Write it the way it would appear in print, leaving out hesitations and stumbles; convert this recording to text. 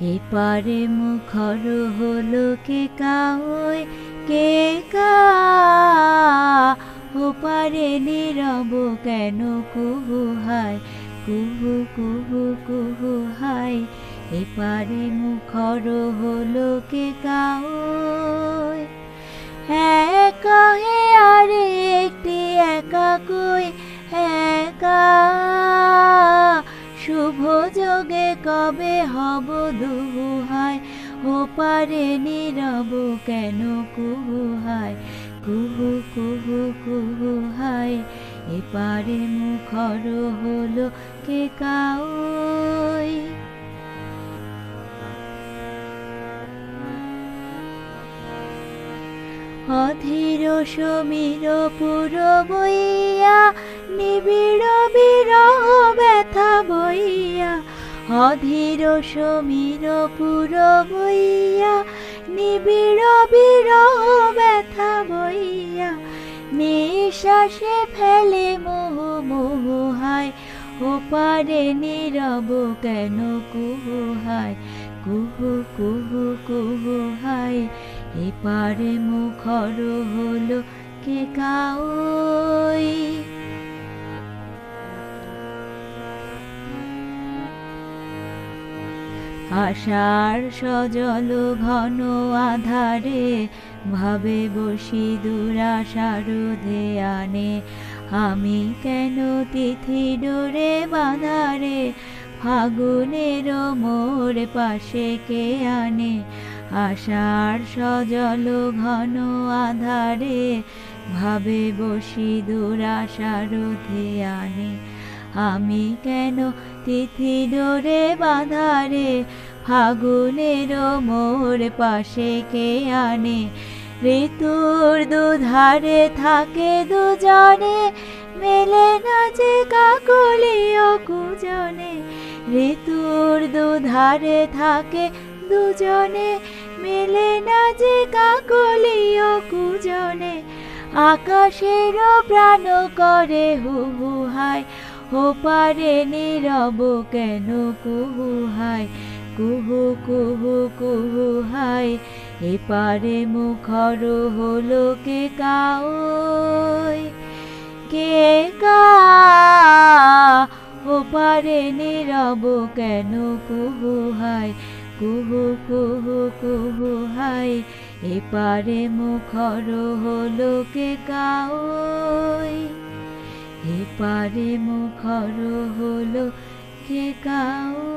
এপারে মুখর হলো কে কাউই কে কা, ওপারে নীরব কেন কুহু হায়, কুহু কুহু কুহু হায়। এপারে মুখর হলো কে কাউই, একা হে আরে একটি একা কই একা, শুভ যোগে কবে হব দুহায়, ওপারে নীরব কেন কুহু হায়, কুহু কুহু কুহু হায়। এপারে মুখর হলো কে কাউই। অধীর সমীর পুর বইয়া, নিবিড় বিরহ ব্যথা বইয়া, অধীর সমীর পুর বইয়া, নিবিড় বিরহ ব্যথা বইয়া, নিঃশ্বাসে ফেলে মোহ মোহ হায়, ওপারে নীরব কেন কুহু হায়, কুহু কুহু কুহু হায়। এপারে মুখর হলো কে কাউই। আশার সজল ঘন আধারে, ভাবে বসি দুরাশার ধ্যানে, আমি কেন তিথি ডোরে বাঁধারে, ফাগুনের মোর পাশে কে আনে। আশার সজল ঘন আধারে, ভাবে বসি দুরাশার ধ্যানে, আমি কেন তিথি ডোরে বাঁধারে, ফাগুনের মোর পাশে কে আনে। ঋতুর দুধারে থাকে দুজনে, মেলে না যে কাকলিও কুজনে। ঋতুর দুধারে থাকে দুজনে, মেলে না যে কাকলিও কুজনে। আকাশের প্রাণ করে হু হু হায়, ওপারে নীরব কেন কুহু হায়, কুহু কুহু কুহু হায়। এপারে মুখর হলো কে কাউই, কে কা, ওপারে নীরব কেন কুহু হায়, কুহু কুহু কুহু হায়। এপারে মুখর হলো কে কাউই, এপারে মুখর হলো কে কাউই।